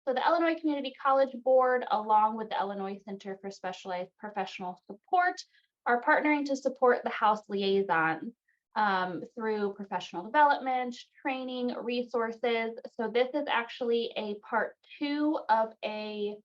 So the Illinois Community College Board, along with the Illinois Center for Specialized Professional Support, are partnering to support the House liaison through professional development, training, resources. So this is actually a part 2 of a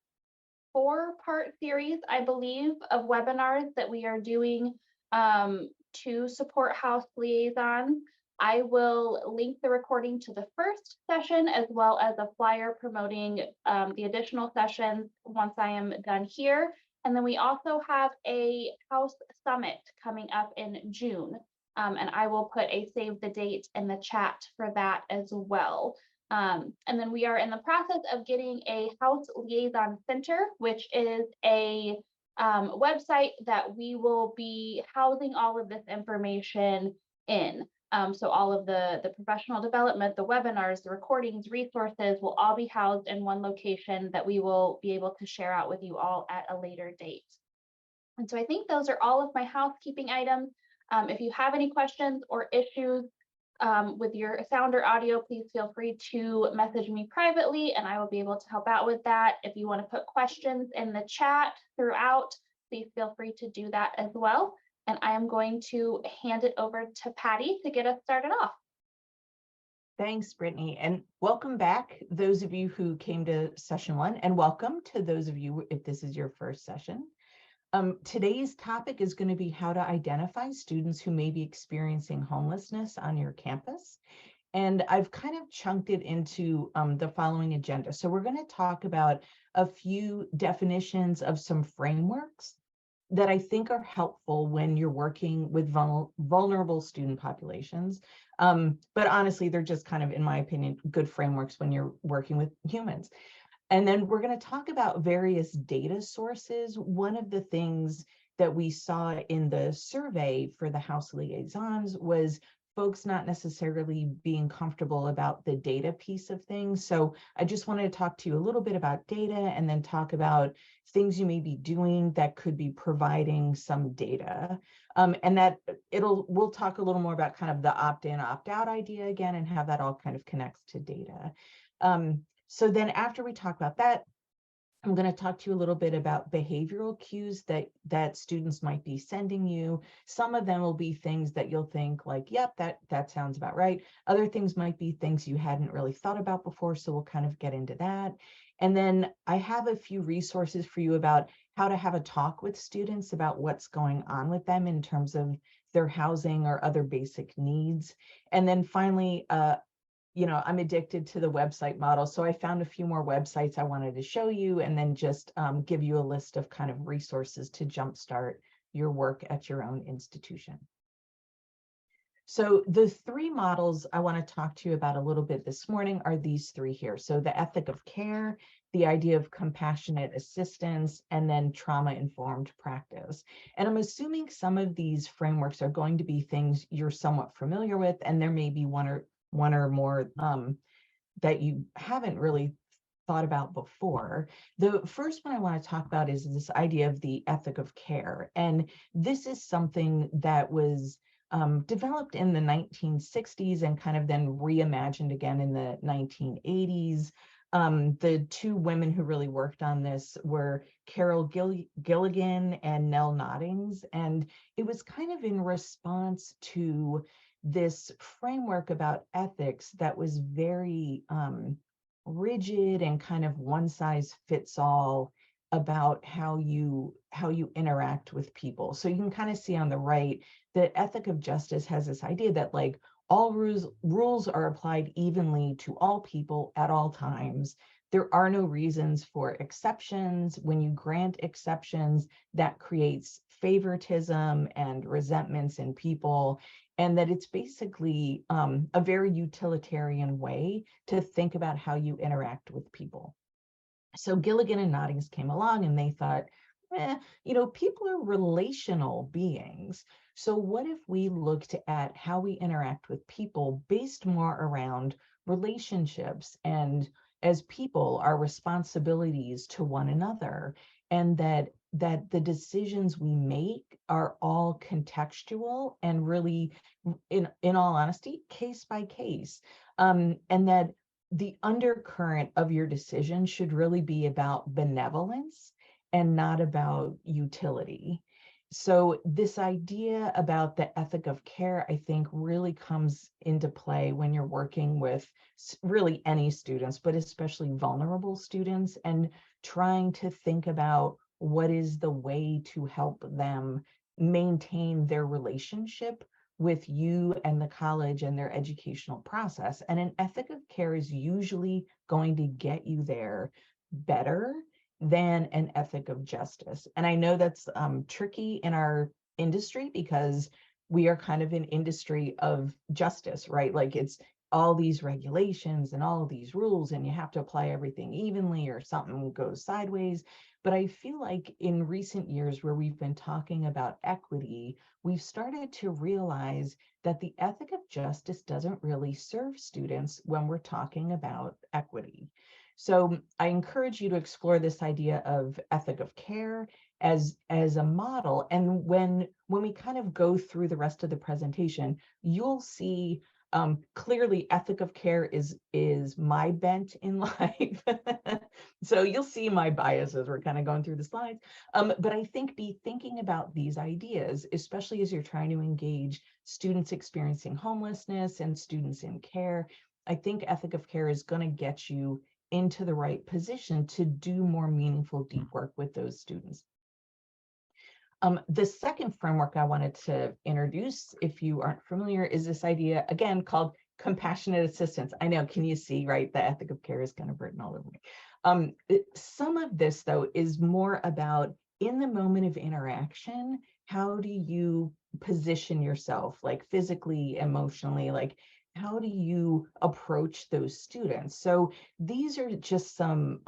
4-part series, I believe, of webinars that we are doing to support House liaison. I will link the recording to the first session as well as a flyer promoting the additional sessions once I am done here. And then we also have a House Summit coming up in June. And I will put a save the date in the chat for that as well. And then we are in the process of getting a House Liaison Center, which is a website that we will be housing all of this information in. So all of the professional development, the webinars, the recordings, resources will all be housed in one location that we will be able to share out with you all at a later date. And so I think those are all of my housekeeping items. If you have any questions or issues with your sound or audio, please feel free to message me privately and I will be able to help out with that. If you want to put questions in the chat throughout, please feel free to do that as well. And I am going to hand it over to Patty to get us started off. Thanks, Brittany, and welcome back, those of you who came to session 1, and welcome to those of you if this is your first session. Today's topic is going to be how to identify students who may be experiencing homelessness on your campus. And I've kind of chunked it into the following agenda. So we're going to talk about a few definitions of some frameworks that I think are helpful when you're working with vulnerable student populations. But honestly, they're just kind of, in my opinion, good frameworks when you're working with humans. And then we're going to talk about various data sources. One of the things that we saw in the survey for the House liaisons was folks not necessarily being comfortable about the data piece of things. So I just wanted to talk to you a little bit about data and then talk about things you may be doing that could be providing some data. And that we'll talk a little more about kind of the opt-in, opt-out idea again and how that all kind of connects to data. So then after we talk about that, I'm going to talk to you a little bit about behavioral cues that students might be sending you. Some of them will be things that you'll think like, yep, that sounds about right. Other things might be things you hadn't really thought about before, so we'll kind of get into that. And then I have a few resources for you about how to have a talk with students about what's going on with them in terms of their housing or other basic needs. And then finally, I'm addicted to the website model. So I found a few more websites I wanted to show you and then just give you a list of kind of resources to jumpstart your work at your own institution. So the 3 models I want to talk to you about a little bit this morning are these 3 here. So the ethic of care, the idea of compassionate assistance, and then trauma-informed practice. And I'm assuming some of these frameworks are going to be things you're somewhat familiar with, and there may be one or more that you haven't really thought about before. The first one I want to talk about is this idea of the ethic of care. And this is something that was developed in the 1960s and kind of then reimagined again in the 1980s. The 2 women who really worked on this were Carol Gilligan and Nell Noddings. And it was kind of in response to this framework about ethics that was very rigid and kind of one size fits all about how you interact with people. So you can kind of see on the right, the ethic of justice has this idea that like all rules are applied evenly to all people at all times. There are no reasons for exceptions. When you grant exceptions, that creates favoritism and resentments in people. And that it's basically a very utilitarian way to think about how you interact with people. So Gilligan and Noddings came along and they thought, people are relational beings. So what if we looked at how we interact with people based more around relationships and as people, our responsibilities to one another, and that the decisions we make are all contextual and really, in all honesty, case by case, and that the undercurrent of your decision should really be about benevolence and not about utility. So this idea about the ethic of care, I think, really comes into play when you're working with really any students, but especially vulnerable students, and trying to think about what is the way to help them maintain their relationship with you and the college and their educational process. And an ethic of care is usually going to get you there better than an ethic of justice. And I know that's tricky in our industry because we are kind of an industry of justice, right? Like it's all these regulations and all these rules, and you have to apply everything evenly or something goes sideways. But I feel like in recent years where we've been talking about equity, we've started to realize that the ethic of justice doesn't really serve students when we're talking about equity. So I encourage you to explore this idea of ethic of care as a model. And when we kind of go through the rest of the presentation, you'll see clearly ethic of care is my bent in life. So you'll see my biases. We're kind of going through the slides. But I think be thinking about these ideas, especially as you're trying to engage students experiencing homelessness and students in care. I think ethic of care is going to get you into the right position to do more meaningful, deep work with those students. The second framework I wanted to introduce, if you aren't familiar, is this idea, again, called compassionate assistance. I know, can you see, right? The ethic of care is kind of written all over me. Some of this, though, is more about in the moment of interaction, how do you position yourself, like physically, emotionally, like how do you approach those students? So these are just some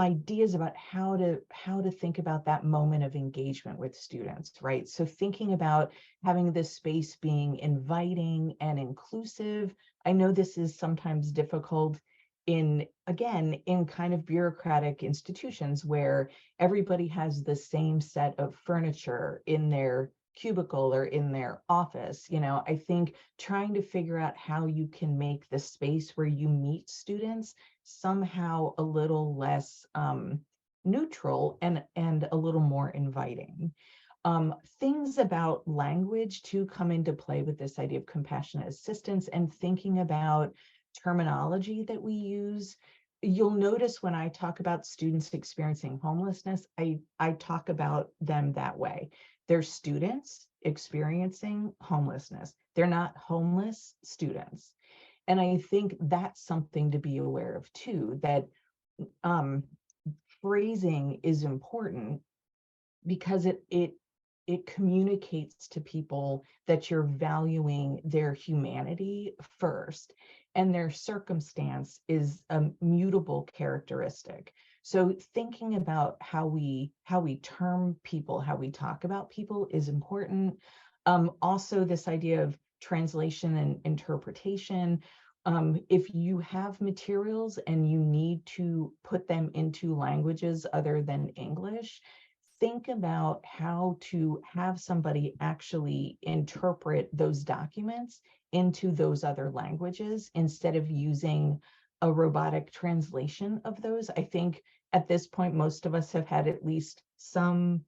ideas about how to think about that moment of engagement with students, right? So thinking about having this space being inviting and inclusive. I know this is sometimes difficult in kind of bureaucratic institutions where everybody has the same set of furniture in their cubicle or in their office. I think trying to figure out how you can make the space where you meet students somehow a little less neutral and a little more inviting. Things about language too come into play with this idea of compassionate assistance and thinking about terminology that we use. You'll notice when I talk about students experiencing homelessness, I talk about them that way. They're students experiencing homelessness. They're not homeless students. And I think that's something to be aware of too, that phrasing is important because it communicates to people that you're valuing their humanity first, and their circumstance is a mutable characteristic. So thinking about how we term people, how we talk about people is important. Also, this idea of translation and interpretation. If you have materials and you need to put them into languages other than English, think about how to have somebody actually interpret those documents into those other languages instead of using a robotic translation of those. I think at this point, most of us have had at least some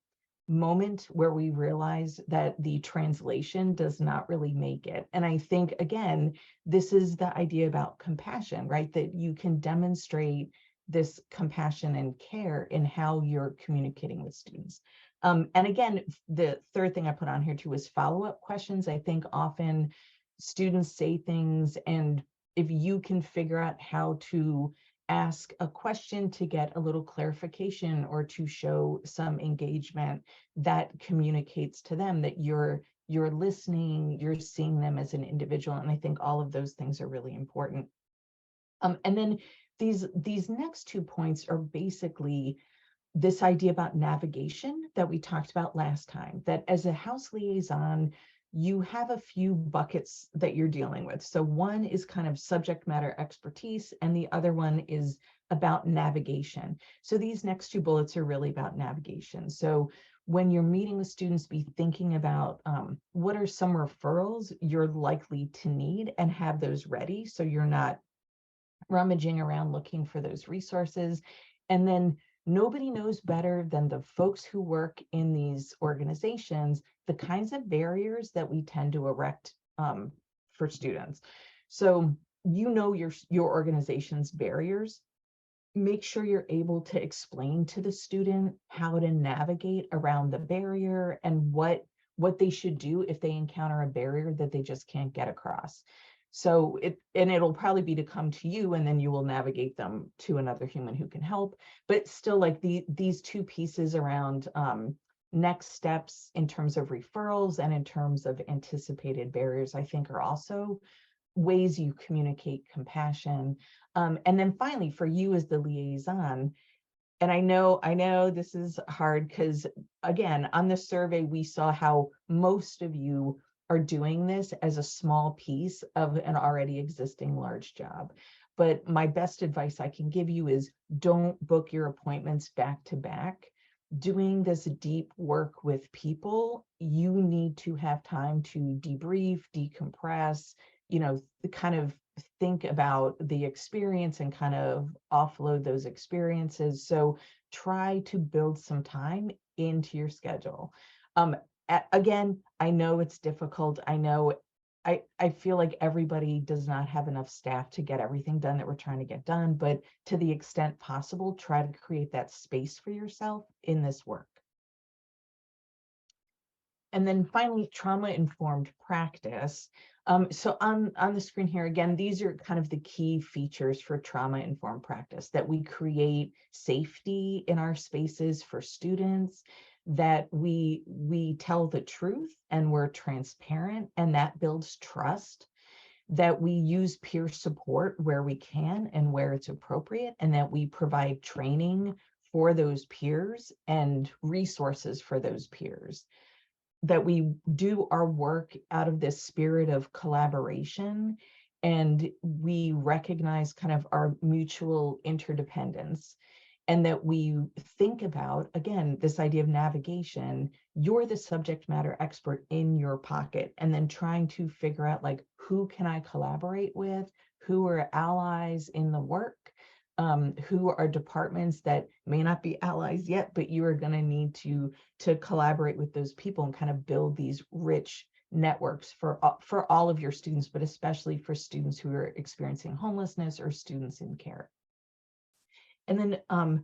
moment where we realize that the translation does not really make it. And I think, again, this is the idea about compassion, right? That you can demonstrate this compassion and care in how you're communicating with students. And again, the third thing I put on here too is follow-up questions. I think often students say things, and if you can figure out how to ask a question to get a little clarification or to show some engagement, that communicates to them that you're listening, you're seeing them as an individual. And I think all of those things are really important. And then these next 2 points are basically this idea about navigation that we talked about last time, that as a house liaison, you have a few buckets that you're dealing with. So one is kind of subject matter expertise, and the other one is about navigation. So these next 2 bullets are really about navigation. So when you're meeting with students, be thinking about what are some referrals you're likely to need and have those ready so you're not rummaging around looking for those resources. And then nobody knows better than the folks who work in these organizations the kinds of barriers that we tend to erect for students. So you know your organization's barriers. Make sure you're able to explain to the student how to navigate around the barrier and what they should do if they encounter a barrier that they just can't get across. So it'll probably be to come to you, and then you will navigate them to another human who can help. But still, like these two pieces around next steps in terms of referrals and in terms of anticipated barriers, I think are also ways you communicate compassion. And then finally, for you as the liaison, and I know this is hard because, again, on the survey, we saw how most of you are doing this as a small piece of an already existing large job. But my best advice I can give you is don't book your appointments back to back. Doing this deep work with people, you need to have time to debrief, decompress, kind of think about the experience and kind of offload those experiences. So try to build some time into your schedule. Again, I know it's difficult. I know I feel like everybody does not have enough staff to get everything done that we're trying to get done, but to the extent possible, try to create that space for yourself in this work. And then finally, trauma-informed practice. So on the screen here, again, these are kind of the key features for trauma-informed practice, that we create safety in our spaces for students, that we tell the truth and we're transparent, and that builds trust, that we use peer support where we can and where it's appropriate, and that we provide training for those peers and resources for those peers, that we do our work out of this spirit of collaboration, and we recognize kind of our mutual interdependence, and that we think about, again, this idea of navigation. You're the subject matter expert in your pocket, and then trying to figure out, like, who can I collaborate with, who are allies in the work, who are departments that may not be allies yet, but you are going to need to collaborate with those people and kind of build these rich networks for all of your students, but especially for students who are experiencing homelessness or students in care. And then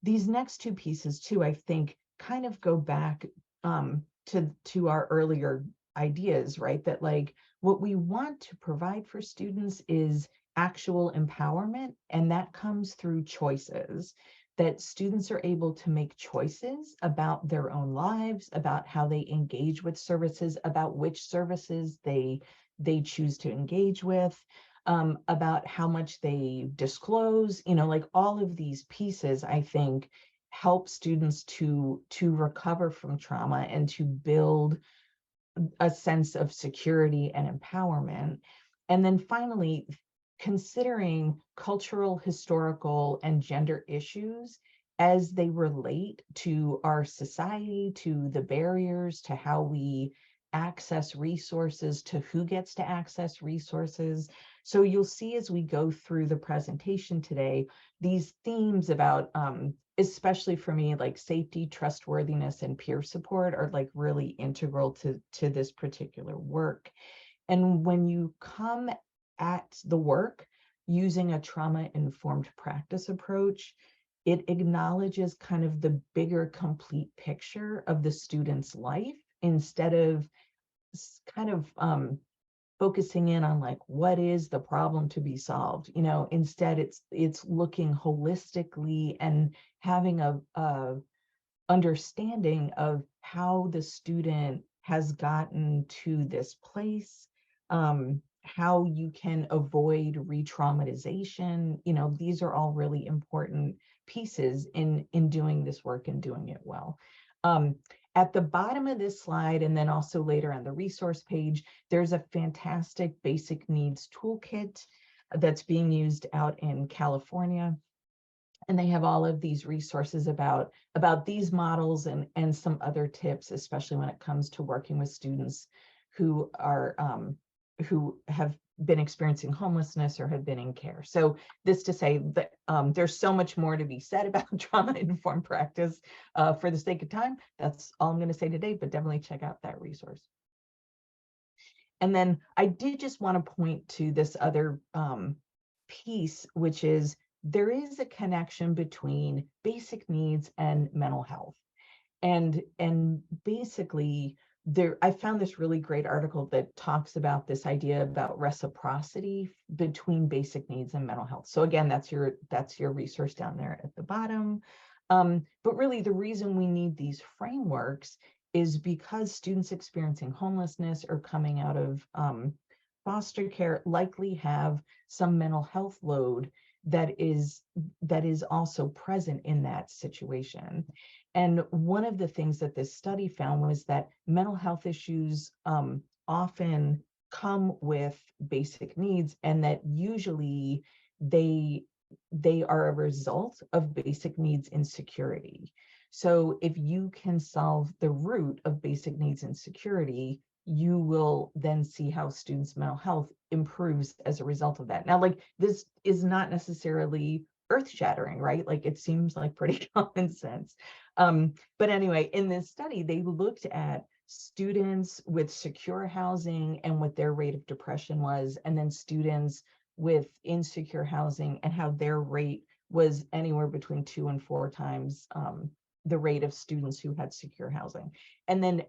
these next two pieces too, I think, kind of go back to our earlier ideas, right? That, like, what we want to provide for students is actual empowerment, and that comes through choices, that students are able to make choices about their own lives, about how they engage with services, about which services they choose to engage with, about how much they disclose, like all of these pieces, I think, help students to recover from trauma and to build a sense of security and empowerment. And then finally, considering cultural, historical, and gender issues as they relate to our society, to the barriers, to how we access resources, to who gets to access resources. So you'll see as we go through the presentation today, these themes about, especially for me, like safety, trustworthiness, and peer support are like really integral to this particular work. And when you come at the work using a trauma-informed practice approach, it acknowledges kind of the bigger, complete picture of the student's life, instead of kind of focusing in on, like, what is the problem to be solved. Instead, it's looking holistically and having a understanding of how the student has gotten to this place, how you can avoid re-traumatization. These are all really important pieces in doing this work and doing it well. At the bottom of this slide, and then also later on the resource page, there's a fantastic basic needs toolkit that's being used out in California. And they have all of these resources about these models and some other tips, especially when it comes to working with students who are who have been experiencing homelessness or have been in care. So this to say that there's so much more to be said about trauma-informed practice. For the sake of time, that's all I'm going to say today, but definitely check out that resource. And then I did just want to point to this other piece, which is there is a connection between basic needs and mental health. And basically I found this really great article that talks about this idea about reciprocity between basic needs and mental health. So again, that's your resource down there at the bottom. But really the reason we need these frameworks is because students experiencing homelessness or coming out of foster care likely have some mental health load that is also present in that situation. And one of the things that this study found was that mental health issues often come with basic needs, and that usually they are a result of basic needs insecurity. So if you can solve the root of basic needs insecurity, you will then see how students' mental health improves as a result of that. Now, like, this is not necessarily earth-shattering, right? Like, it seems like pretty common sense. But anyway, in this study, they looked at students with secure housing and what their rate of depression was, and then students with insecure housing and how their rate was anywhere between 2 and 4 times the rate of students who had secure housing. And then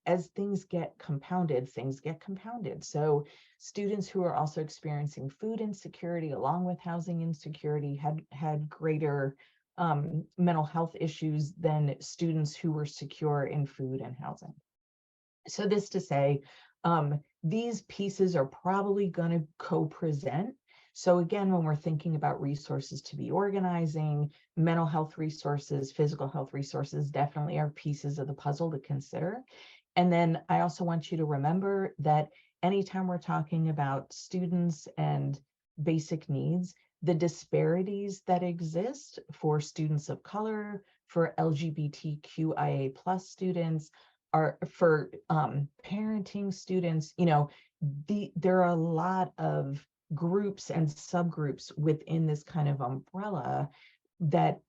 as things get compounded, So students who are also experiencing food insecurity along with housing insecurity had greater mental health issues than students who were secure in food and housing. So this to say, these pieces are probably going to co-present. So again, when we're thinking about resources to be organizing, mental health resources, physical health resources definitely are pieces of the puzzle to consider. And then I also want you to remember that anytime we're talking about students and basic needs, the disparities that exist for students of color, for LGBTQIA+ students, are for parenting students, there are a lot of groups and subgroups within this kind of umbrella that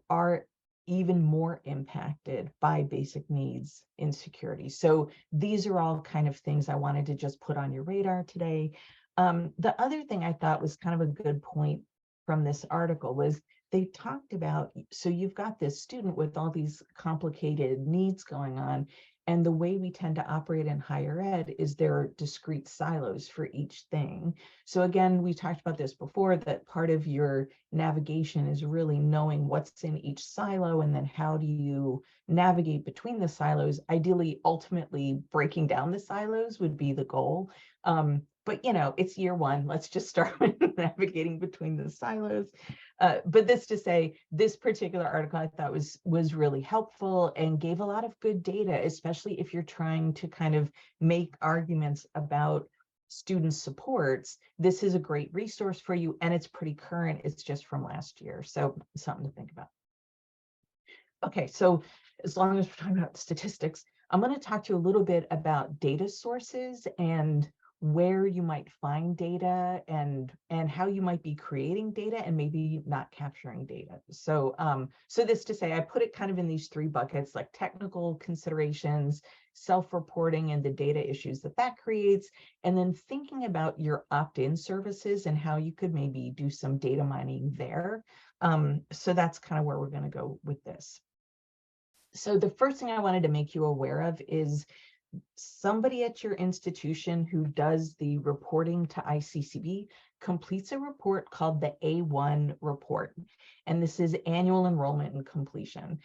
are even more impacted by basic needs insecurity. So these are all kind of things I wanted to just put on your radar today. The other thing I thought was kind of a good point from this article was they talked about, so you've got this student with all these complicated needs going on, and the way we tend to operate in higher ed is there are discrete silos for each thing. So again, we talked about this before, that part of your navigation is really knowing what's in each silo, and then how do you navigate between the silos. Ideally, ultimately, breaking down the silos would be the goal. But it's year one. Let's just start with navigating between the silos. But this to say, this particular article I thought was really helpful and gave a lot of good data, especially if you're trying to kind of make arguments about student supports. This is a great resource for you, and it's pretty current. It's just from last year, so something to think about. Okay, so as long as we're talking about statistics, I'm going to talk to you a little bit about data sources and where you might find data and how you might be creating data and maybe not capturing data. So so this to say, I put it kind of in these 3 buckets, like technical considerations, self-reporting and the data issues that creates, and then thinking about your opt-in services and how you could maybe do some data mining there. So that's kind of where we're going to go with this. So the first thing I wanted to make you aware of is somebody at your institution who does the reporting to ICCB completes a report called the A1 report. And this is annual enrollment and completion.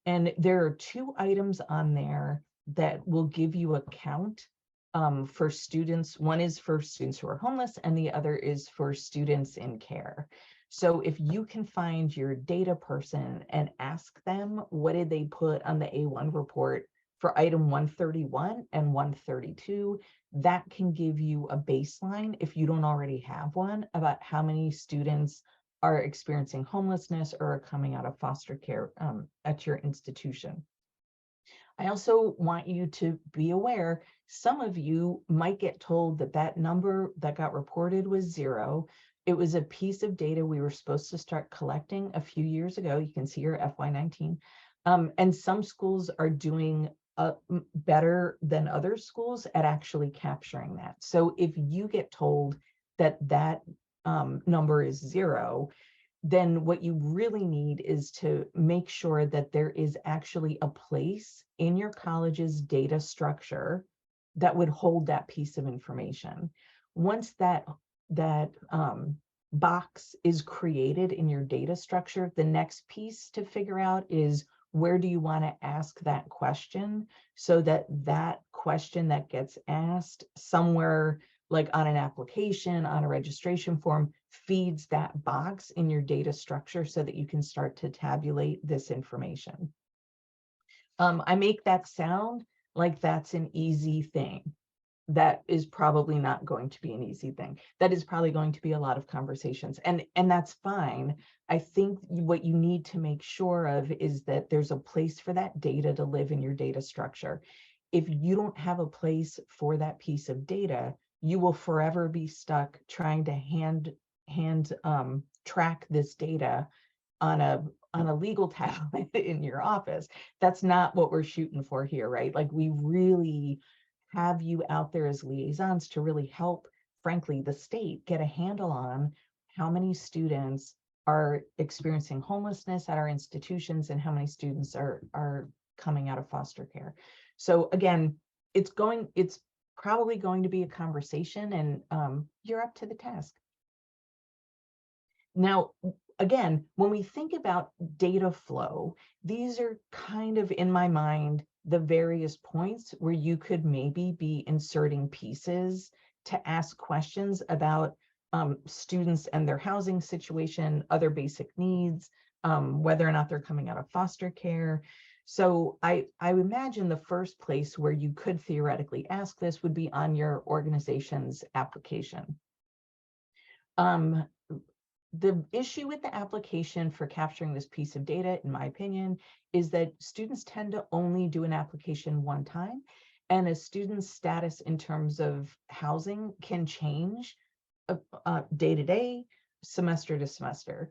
And there are 2 items on there that will give you a count for students. One is for students who are homeless, and the other is for students in care. So if you can find your data person and ask them, what did they put on the A1 report for item 131 and 132, that can give you a baseline, if you don't already have one, about how many students are experiencing homelessness or are coming out of foster care at your institution. I also want you to be aware, some of you might get told that that number that got reported was 0. It was a piece of data we were supposed to start collecting a few years ago. You can see your FY19. And some schools are doing better than other schools at actually capturing that. So if you get told that that number is 0, then what you really need is to make sure that there is actually a place in your college's data structure that would hold that piece of information. Once that box is created in your data structure, the next piece to figure out is, where do you want to ask that question, so that that question that gets asked somewhere, like on an application, on a registration form, feeds that box in your data structure so that you can start to tabulate this information. I make that sound like that's an easy thing. That is probably not going to be an easy thing. That is probably going to be a lot of conversations, and that's fine. I think what you need to make sure of is that there's a place for that data to live in your data structure. If you don't have a place for that piece of data, you will forever be stuck trying to hand track this data on a legal tablet in your office. That's not what we're shooting for here, right? Like, we really have you out there as liaisons to really help, frankly, the state get a handle on how many students are experiencing homelessness at our institutions and how many students are coming out of foster care. So again, it's probably going to be a conversation, and you're up to the task. Now, again, when we think about data flow, these are kind of, in my mind, the various points where you could maybe be inserting pieces to ask questions about students and their housing situation, other basic needs, whether or not they're coming out of foster care. So I imagine the first place where you could theoretically ask this would be on your organization's application. The issue with the application for capturing this piece of data, in my opinion, is that students tend to only do an application one time, and a student's status in terms of housing can change day to day, semester to semester.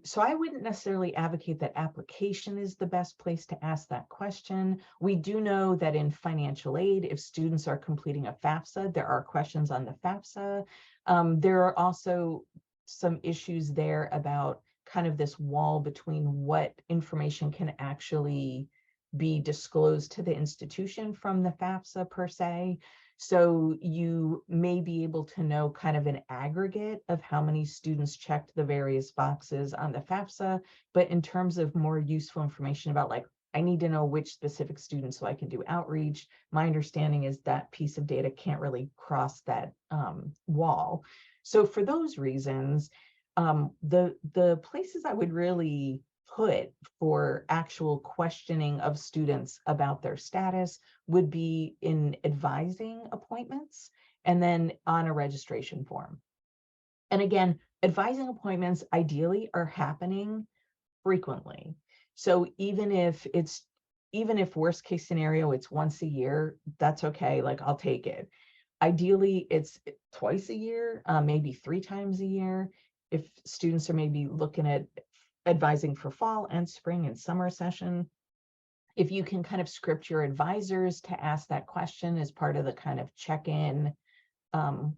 So I wouldn't necessarily advocate that application is the best place to ask that question. We do know that in financial aid, if students are completing a FAFSA, there are questions on the FAFSA. There are also some issues there about kind of this wall between what information can actually be disclosed to the institution from the FAFSA per se. So you may be able to know kind of an aggregate of how many students checked the various boxes on the FAFSA, but in terms of more useful information about, like, I need to know which specific students so I can do outreach, my understanding is that piece of data can't really cross that wall. So for those reasons, the places I would really put for actual questioning of students about their status would be in advising appointments and then on a registration form. And again, advising appointments ideally are happening frequently. So even if worst case scenario, it's once a year, that's okay. Like, I'll take it. Ideally, it's twice a year, maybe 3 times a year. If students are maybe looking at advising for fall and spring and summer session, if you can kind of script your advisors to ask that question as part of the kind of check-in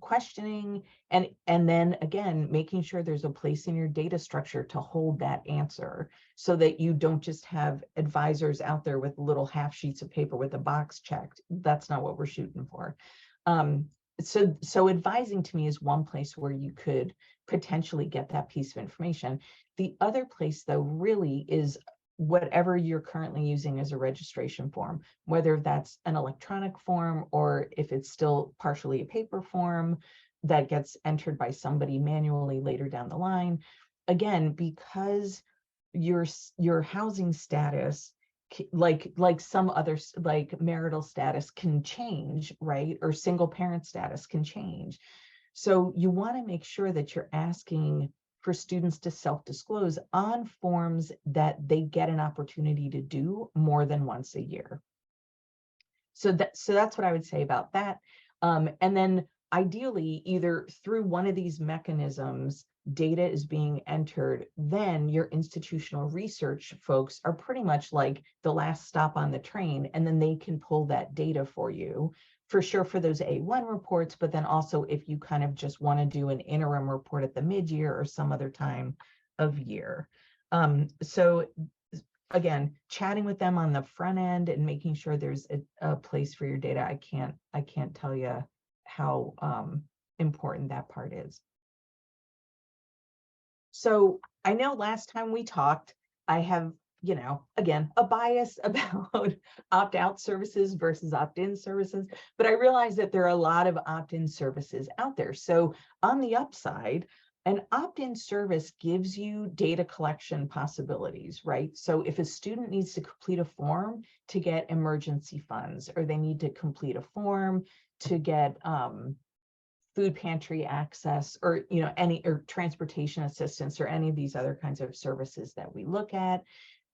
questioning, and then again, making sure there's a place in your data structure to hold that answer, so that you don't just have advisors out there with little half sheets of paper with a box checked. That's not what we're shooting for. So advising to me is one place where you could potentially get that piece of information. The other place, though, really is whatever you're currently using as a registration form, whether that's an electronic form or if it's still partially a paper form that gets entered by somebody manually later down the line. Again, because your housing status, like some others, like marital status can change, right? Or single parent status can change. So you want to make sure that you're asking for students to self-disclose on forms that they get an opportunity to do more than once a year. So that's what I would say about that. And then ideally, either through one of these mechanisms, data is being entered, then your institutional research folks are pretty much like the last stop on the train, and then they can pull that data for you, for sure, for those A1 reports, but then also if you kind of just want to do an interim report at the mid-year or some other time of year. So again, chatting with them on the front end and making sure there's a place for your data. I can't tell you how important that part is. So I know last time we talked, I have, again, a bias about opt-out services versus opt-in services, but I realize that there are a lot of opt-in services out there. So on the upside, an opt-in service gives you data collection possibilities, right? So if a student needs to complete a form to get emergency funds, or they need to complete a form to get food pantry access, or any or transportation assistance, or any of these other kinds of services that we look at,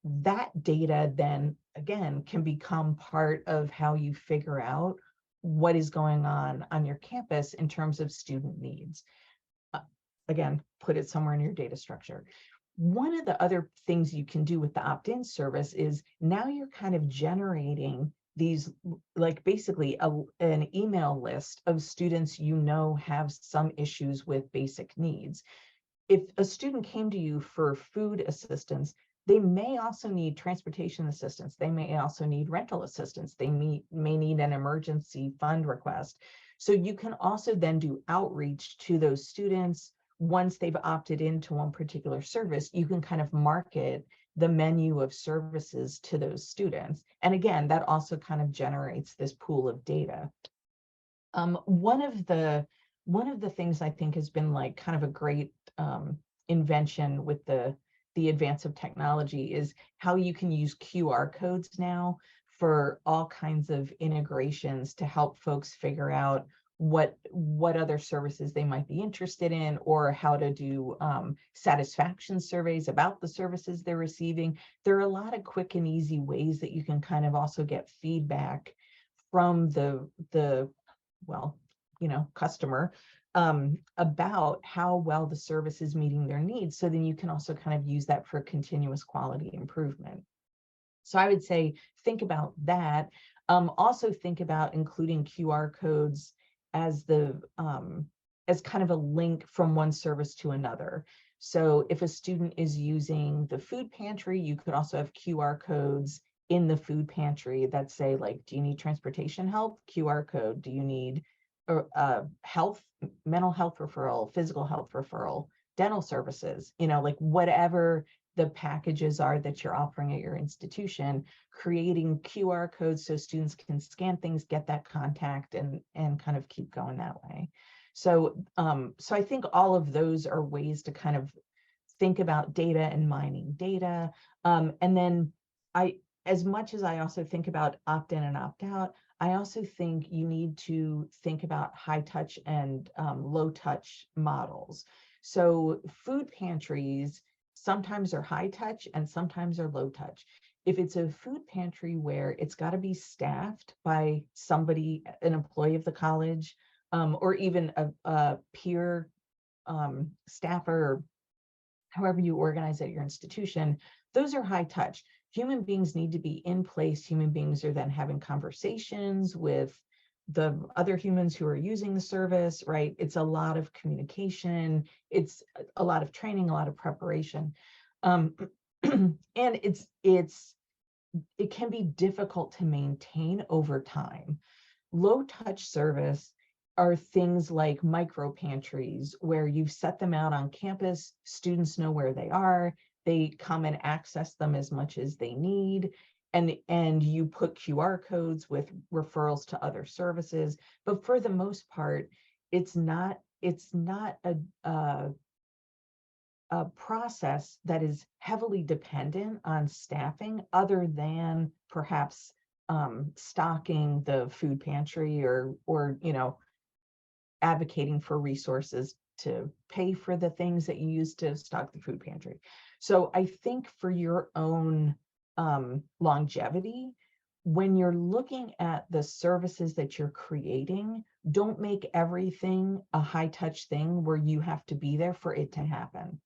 that data then again can become part of how you figure out what is going on your campus in terms of student needs. Again, put it somewhere in your data structure. One of the other things you can do with the opt-in service is now you're kind of generating these, like basically an email list of students have some issues with basic needs. If a student came to you for food assistance, they may also need transportation assistance. They may also need rental assistance. They may need an emergency fund request. So you can also then do outreach to those students. Once they've opted into one particular service, you can kind of market the menu of services to those students. And again, that also kind of generates this pool of data. One of the things I think has been like kind of a great invention with the advance of technology is how you can use QR codes now for all kinds of integrations to help folks figure out what other services they might be interested in, or how to do satisfaction surveys about the services they're receiving. There are a lot of quick and easy ways that you can kind of also get feedback from the customer about how well the service is meeting their needs. So then you can also kind of use that for continuous quality improvement. So I would say, think about that. Also think about including QR codes as as kind of a link from one service to another. So if a student is using the food pantry, you could also have QR codes in the food pantry that say, like, do you need transportation help? QR code. Do you need mental health referral, physical health referral, dental services, like whatever the packages are that you're offering at your institution, creating QR codes so students can scan things, get that contact, and kind of keep going that way. So so I think all of those are ways to kind of think about data and mining data. And then as much as I also think about opt-in and opt-out, I also think you need to think about high touch and low touch models. So food pantries sometimes are high touch and sometimes are low touch. If it's a food pantry where it's got to be staffed by somebody, an employee of the college, or even a peer staffer, or however you organize at your institution, those are high touch. Human beings need to be in place. Human beings are then having conversations with the other humans who are using the service, right? It's a lot of communication. It's a lot of training, a lot of preparation. And it can be difficult to maintain over time. Low touch service are things like micro pantries, where you've set them out on campus, students know where they are, they come and access them as much as they need, and you put QR codes with referrals to other services. But for the most part, it's not a process that is heavily dependent on staffing, other than perhaps stocking the food pantry, or advocating for resources to pay for the things that you use to stock the food pantry. So I think for your own longevity, when you're looking at the services that you're creating, don't make everything a high touch thing where you have to be there for it to happen.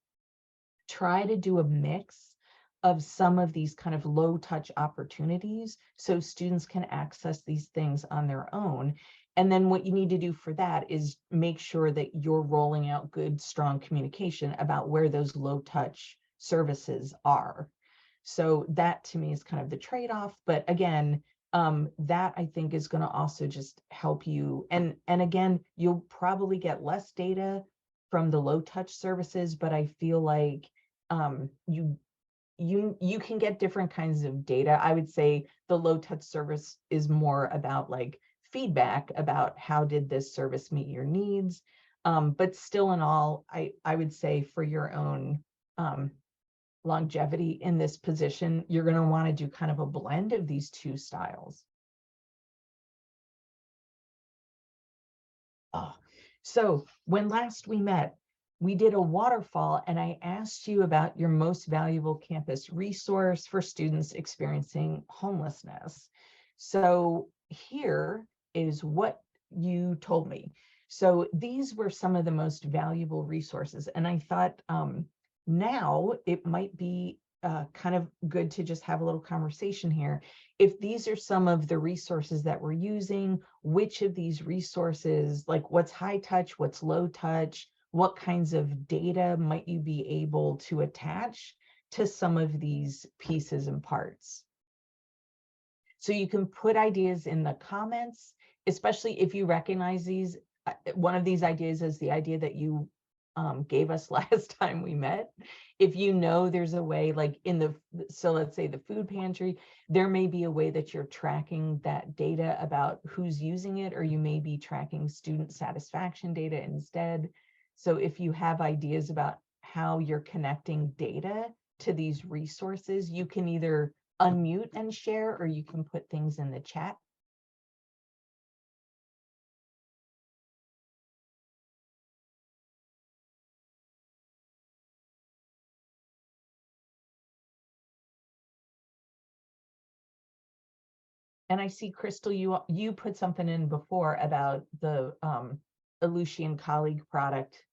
Try to do a mix of some of these kind of low touch opportunities so students can access these things on their own. And then what you need to do for that is make sure that you're rolling out good, strong communication about where those low touch services are. So that to me is kind of the trade-off. But again, that I think is going to also just help you. And again, you'll probably get less data from the low touch services, but I feel like you can get different kinds of data. I would say the low touch service is more about like feedback about how did this service meet your needs. But still in all, I would say for your own longevity in this position, you're going to want to do kind of a blend of these two styles. So when last we met, we did a waterfall and I asked you about your most valuable campus resource for students experiencing homelessness. So here is what you told me. So these were some of the most valuable resources. And I thought now it might be kind of good to just have a little conversation here. If these are some of the resources that we're using, which of these resources, like what's high touch, what's low touch, what kinds of data might you be able to attach to some of these pieces and parts? So you can put ideas in the comments, especially if you recognize these. One of these ideas is the idea that you gave us last time we met. If you know there's a way, like in the, so let's say the food pantry, there may be a way that you're tracking that data about who's using it, or you may be tracking student satisfaction data instead. So if you have ideas about how you're connecting data to these resources, you can either unmute and share, or you can put things in the chat. And I see, Crystal, you put something in before about the Ellucian colleague product.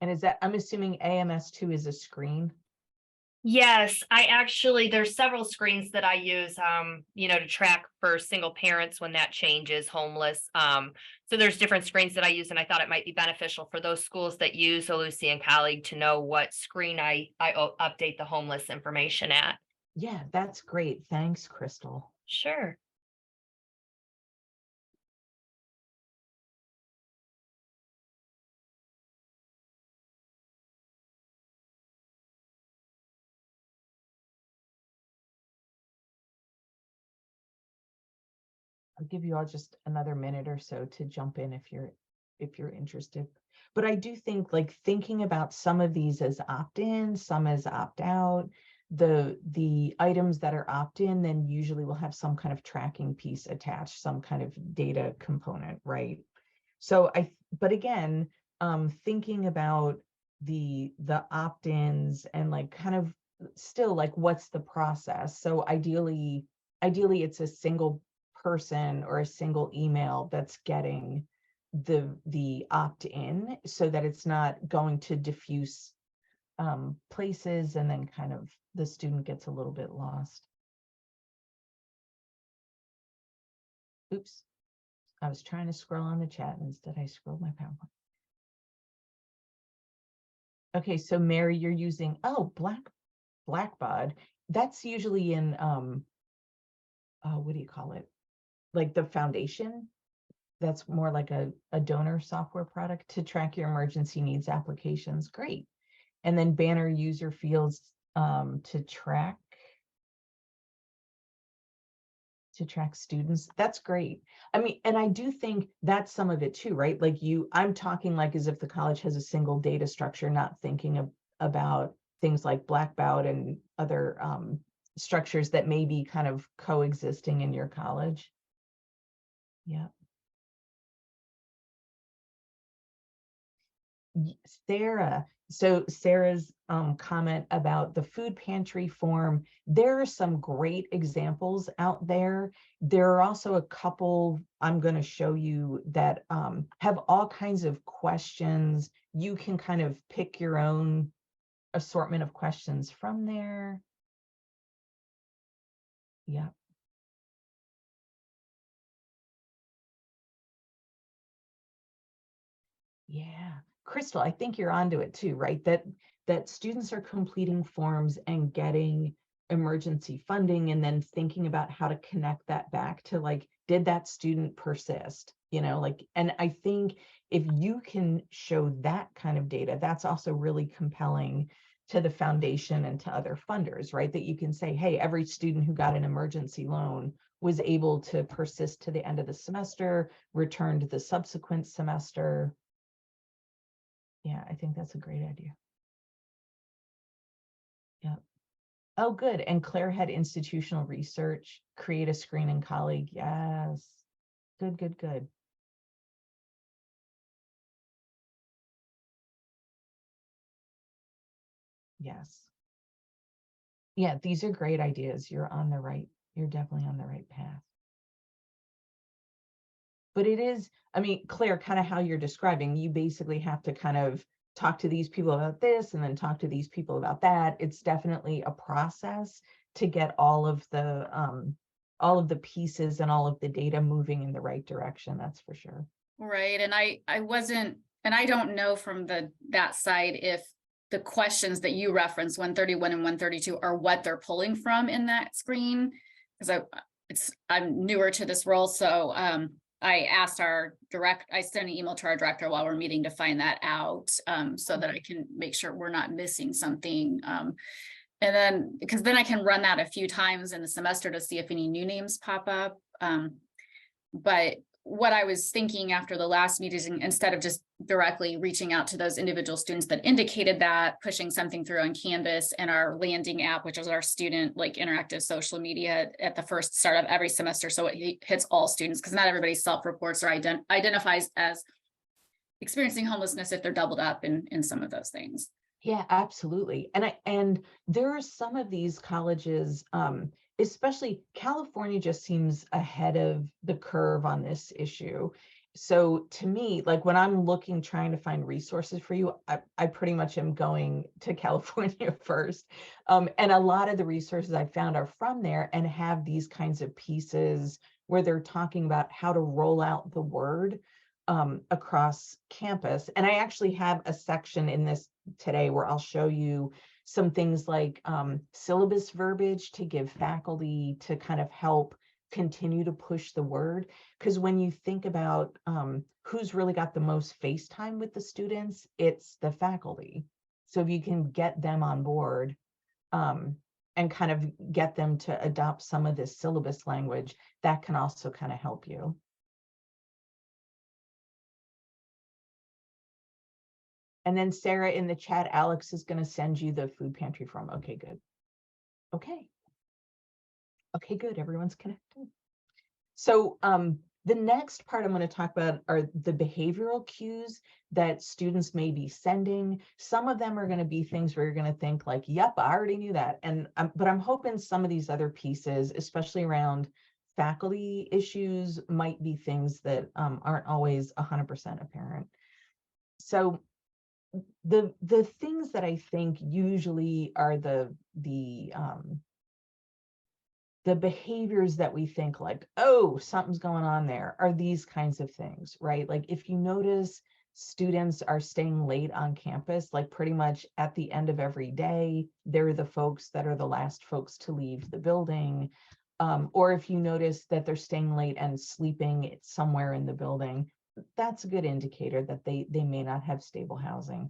And is that, I'm assuming AMS2 is a screen? Yes, there's several screens that I use, to track for single parents when that changes homeless. So there's different screens that I use, and I thought it might be beneficial for those schools that use Ellucian Colleague to know what screen I update the homeless information at. Yeah, that's great. Thanks, Crystal. Sure. I'll give you all just another minute or so to jump in if you're interested. But I do think, like, thinking about some of these as opt-in, some as opt-out, the items that are opt-in then usually will have some kind of tracking piece attached, some kind of data component, right? So but again, thinking about the opt-ins and like kind of still like what's the process? So ideally it's a single person or a single email that's getting the opt-in, so that it's not going to diffuse places and then kind of the student gets a little bit lost. Oops, I was trying to scroll on the chat and instead I scrolled my PowerPoint. Okay, so Mary, you're using, oh, Blackbaud. That's usually in what do you call it? Like the foundation. That's more like a donor software product to track your emergency needs applications. Great. And then Banner user fields to track students. That's great. I mean, and I do think that's some of it too, right? Like I'm talking like as if the college has a single data structure, not thinking about things like Blackbaud and other structures that may be kind of coexisting in your college. Yeah. Sarah, so Sarah's comment about the food pantry form, there are some great examples out there. There are also a couple I'm going to show you that have all kinds of questions. You can kind of pick your own assortment of questions from there. Yeah. Yeah. Crystal, I think you're onto it too, right? That students are completing forms and getting emergency funding and then thinking about how to connect that back to like, did that student persist? Like, and I think if you can show that kind of data, that's also really compelling to the foundation and to other funders, right? That you can say, hey, every student who got an emergency loan was able to persist to the end of the semester, return to the subsequent semester. Yeah, I think that's a great idea. Yeah. Oh, good. And Claire had institutional research, create a screening colleague. Yes. Good, good, good. Yes. Yeah, these are great ideas. You're definitely on the right path. But it is, I mean, Claire, kind of how you're describing, you basically have to kind of talk to these people about this and then talk to these people about that. It's definitely a process to get all of the pieces and all of the data moving in the right direction. That's for sure. Right. And I wasn't, and I don't know from that side if the questions that you referenced, 131 and 132, are what they're pulling from in that screen. Because I'm newer to this role. So I asked I sent an email to our director while we're meeting to find that out, so that I can make sure we're not missing something. And then, because then I can run that a few times in the semester to see if any new names pop up. But what I was thinking after the last meeting, instead of just directly reaching out to those individual students that indicated that, pushing something through on Canvas and our landing app, which is our student like interactive social media at the first start of every semester. So it hits all students, because not everybody self-reports or identifies as experiencing homelessness if they're doubled up in some of those things. Yeah, absolutely. And there are some of these colleges, especially California just seems ahead of the curve on this issue. So to me, like when I'm trying to find resources for you, I pretty much am going to California first. And a lot of the resources I found are from there and have these kinds of pieces where they're talking about how to roll out the word across campus. And I actually have a section in this today where I'll show you some things like syllabus verbiage to give faculty to kind of help continue to push the word. Because when you think about who's really got the most face time with the students, it's the faculty. So if you can get them on board and kind of get them to adopt some of this syllabus language, that can also kind of help you. And then Sarah in the chat, Alex is going to send you the food pantry form. Okay, good. Okay. Okay, good. Everyone's connected. So the next part I'm going to talk about are the behavioral cues that students may be sending. Some of them are going to be things where you're going to think like, yep, I already knew that. But I'm hoping some of these other pieces, especially around faculty issues, might be things that aren't always 100% apparent. So the things that I think usually are the behaviors that we think like, oh, something's going on there, are these kinds of things, right? Like if you notice students are staying late on campus, like pretty much at the end of every day, they're the folks that are the last folks to leave the building. Or if you notice that they're staying late and sleeping somewhere in the building, that's a good indicator that they may not have stable housing.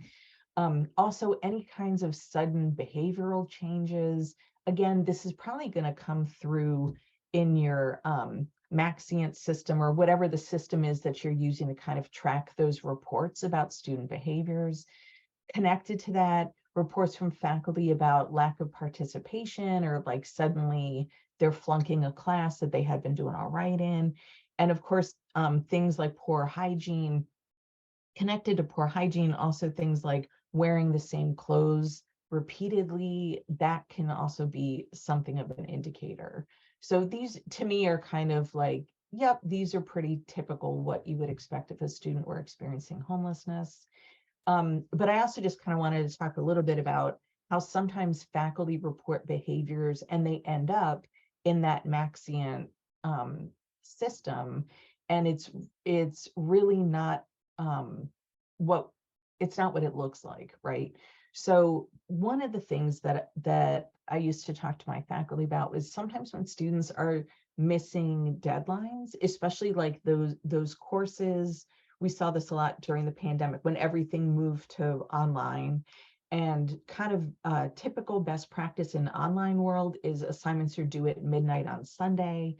Also, any kinds of sudden behavioral changes. Again, this is probably going to come through in your Maxient system or whatever the system is that you're using to kind of track those reports about student behaviors. Connected to that, reports from faculty about lack of participation or like suddenly they're flunking a class that they had been doing all right in. And of course, things like poor hygiene. Connected to poor hygiene, also things like wearing the same clothes repeatedly, that can also be something of an indicator. So these to me are kind of like, yep, these are pretty typical what you would expect if a student were experiencing homelessness. But I also just kind of wanted to talk a little bit about how sometimes faculty report behaviors and they end up in that Maxient system, and it's really not what it's not what it looks like, right? So one of the things that I used to talk to my faculty about was sometimes when students are missing deadlines, especially like those courses. We saw this a lot during the pandemic when everything moved to online, and kind of typical best practice in the online world is assignments are due at midnight on Sunday.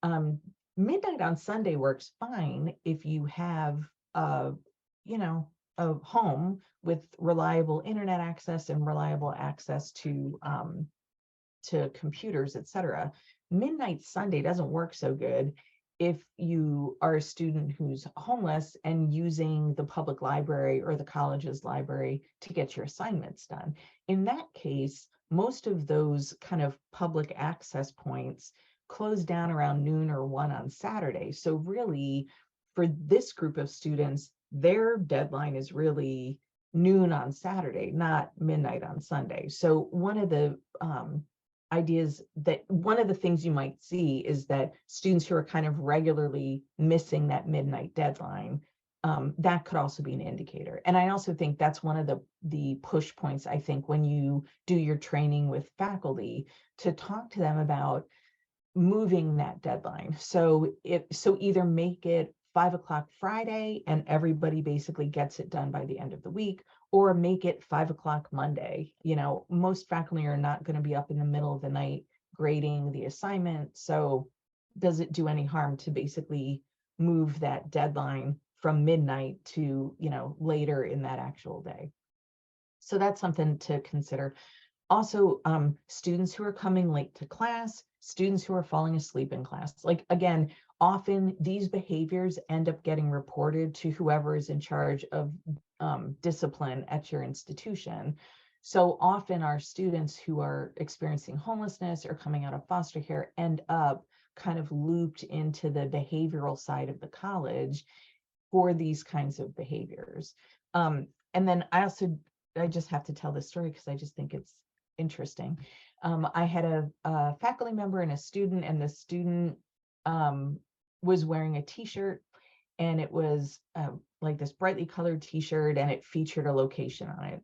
um, Midnight on Sunday works fine if you have a, you know, a home with reliable internet access and reliable access to computers, etc. Midnight Sunday doesn't work so good if you are a student who's homeless and using the public library or the college's library to get your assignments done. In that case, most of those kind of public access points close down around noon or 1 on Saturday. So really, for this group of students, their deadline is really noon on Saturday, not midnight on Sunday. So one of the ideas that one of the things you might see is that students who are kind of regularly missing that midnight deadline, that could also be an indicator. And I also think that's one of the push points, I think, when you do your training with faculty, to talk to them about moving that deadline. So either make it 5 o'clock Friday and everybody basically gets it done by the end of the week, or make it 5 o'clock Monday. You know, most faculty are not going to be up in the middle of the night grading the assignment. So does it do any harm to basically move that deadline from midnight to, you know, later in that actual day? So that's something to consider. Also, students who are coming late to class, students who are falling asleep in class. Like, again, often these behaviors end up getting reported to whoever is in charge of discipline at your institution. So often our students who are experiencing homelessness or coming out of foster care end up kind of looped into the behavioral side of the college for these kinds of behaviors. And then I just have to tell this story because I just think it's interesting. I had a faculty member and a student, and the student was wearing a t-shirt, and it was like this brightly colored t-shirt, and it featured a location on it.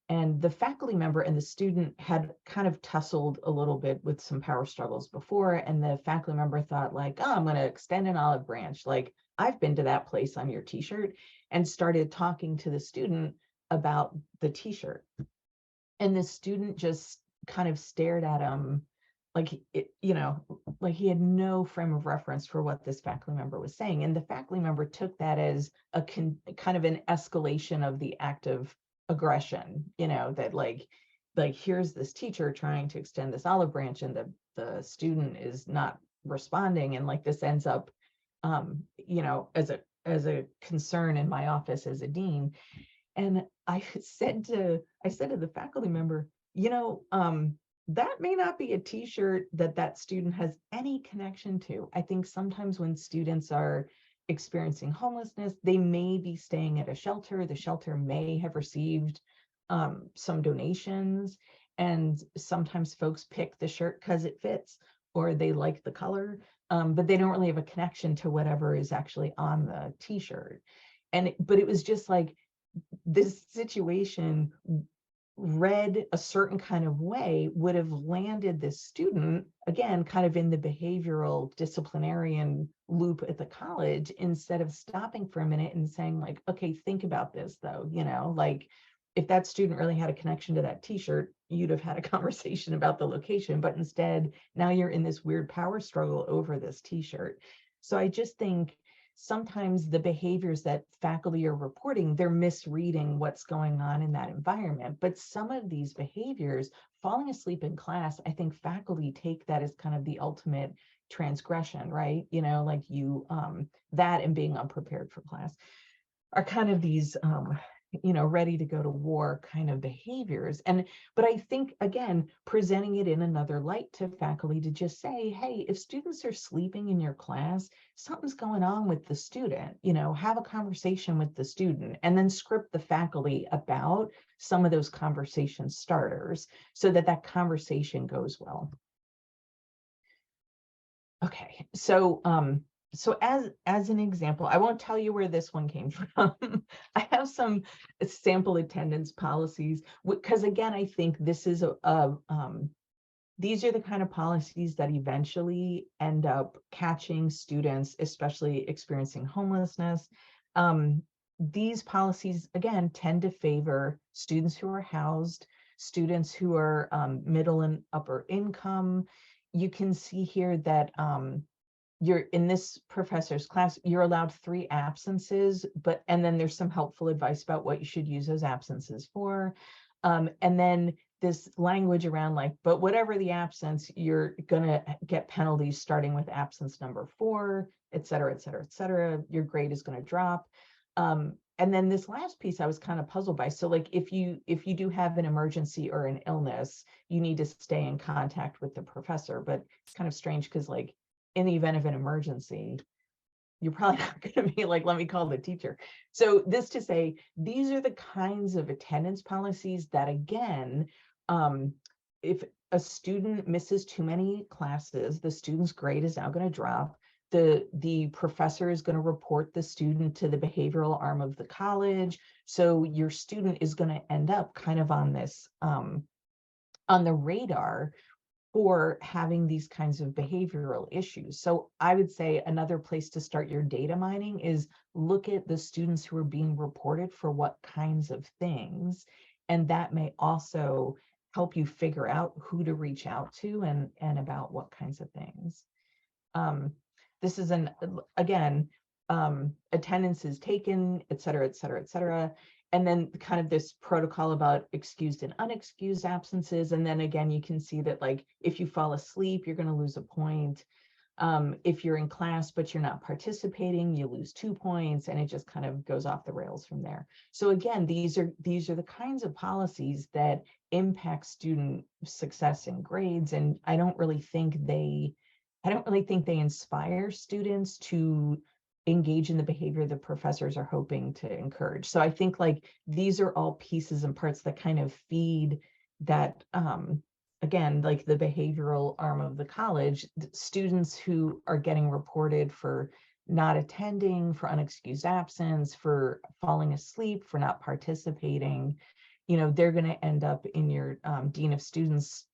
And the faculty member and the student had kind of tussled a little bit with some power struggles before, and the faculty member thought like, oh, I'm going to extend an olive branch. Like, I've been to that place on your t-shirt, and started talking to the student about the t-shirt. And the student just kind of stared at him like, you know, like he had no frame of reference for what this faculty member was saying. And the faculty member took that as a kind of an escalation of the act of aggression, you know, that like here's this teacher trying to extend this olive branch, and the student is not responding. And like this ends up, you know, as a concern in my office as a dean. And I said to the faculty member, you know, that may not be a t-shirt that student has any connection to. I think sometimes when students are experiencing homelessness, they may be staying at a shelter. The shelter may have received some donations, and sometimes folks pick the shirt because it fits or they like the color, but they don't really have a connection to whatever is actually on the t-shirt. But it was just like, this situation read a certain kind of way would have landed this student, again, kind of in the behavioral disciplinarian loop at the college, instead of stopping for a minute and saying like, okay, think about this though, you know, like if that student really had a connection to that t-shirt, you'd have had a conversation about the location, but instead now you're in this weird power struggle over this t-shirt. So I just think sometimes the behaviors that faculty are reporting, they're misreading what's going on in that environment. But some of these behaviors, falling asleep in class, I think faculty take that as kind of the ultimate transgression, right? You know, like that and being unprepared for class. are kind of these, ready to go to war kind of behaviors. But I think, again, presenting it in another light to faculty to just say, hey, if students are sleeping in your class, something's going on with the student, have a conversation with the student and then script the faculty about some of those conversation starters so that that conversation goes well. Okay, so as an example, I won't tell you where this one came from. I have some sample attendance policies because, again, I think this is these are the kind of policies that eventually end up catching students, especially experiencing homelessness. These policies, again, tend to favor students who are housed, students who are middle and upper income. You can see here that you're in this professor's class, you're allowed 3 absences, and then there's some helpful advice about what you should use those absences for. And then this language around like, but whatever the absence, you're gonna get penalties starting with absence number 4, et cetera, et cetera, et cetera. Your grade is gonna drop. And then this last piece I was kind of puzzled by. So like if you do have an emergency or an illness, you need to stay in contact with the professor. But it's kind of strange because like in the event of an emergency, you're probably not going to be like, let me call the teacher. So this to say, these are the kinds of attendance policies that, again, if a student misses too many classes, the student's grade is now going to drop. The professor is going to report the student to the behavioral arm of the college. So your student is going to end up kind of on this, on the radar for having these kinds of behavioral issues. So I would say another place to start your data mining is look at the students who are being reported for what kinds of things. And that may also help you figure out who to reach out to and about what kinds of things. This is again, attendance is taken, et cetera, et cetera, et cetera. And then kind of this protocol about excused and unexcused absences. And then again, you can see that like, if you fall asleep, you're going to lose a point. If you're in class, but you're not participating, you lose 2 points, and it just kind of goes off the rails from there. So again, these are the kinds of policies that impact student success and grades. And I don't really think they inspire students to engage in the behavior the professors are hoping to encourage. So I think like these are all pieces and parts that kind of feed that, again, like the behavioral arm of the college, students who are getting reported for not attending, for unexcused absence, for falling asleep, for not participating, they're going to end up in your Dean of Students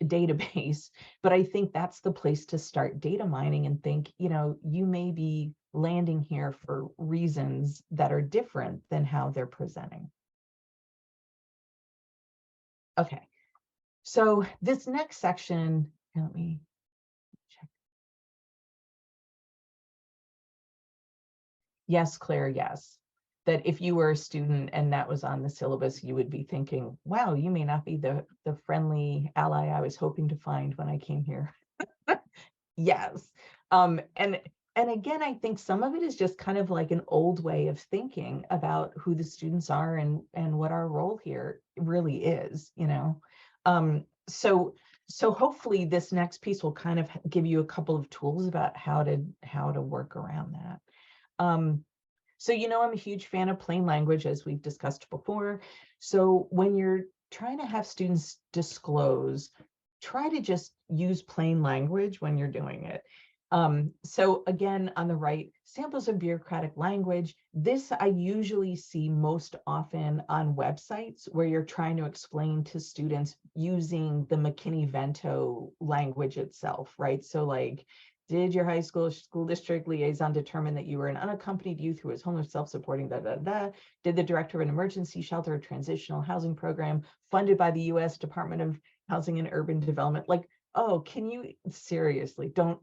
database. But I think that's the place to start data mining and think, you may be landing here for reasons that are different than how they're presenting. Okay, so this next section, let me check. Yes, Claire, yes. That if you were a student and that was on the syllabus, you would be thinking, wow, you may not be the friendly ally I was hoping to find when I came here. Yes. And again, I think some of it is just kind of like an old way of thinking about who the students are and what our role here really is, So hopefully this next piece will kind of give you a couple of tools about how to work around that. So, I'm a huge fan of plain language, as we've discussed before. So when you're trying to have students disclose, try to just use plain language when you're doing it. So again, on the right, samples of bureaucratic language. This I usually see most often on websites where you're trying to explain to students using the McKinney-Vento language itself, right? So like, did your high school district liaison determine that you were an unaccompanied youth who was homeless, self-supporting, Did the director of an emergency shelter or transitional housing program funded by the U.S. Department of Housing and Urban Development? Like, oh, can you seriously, don't.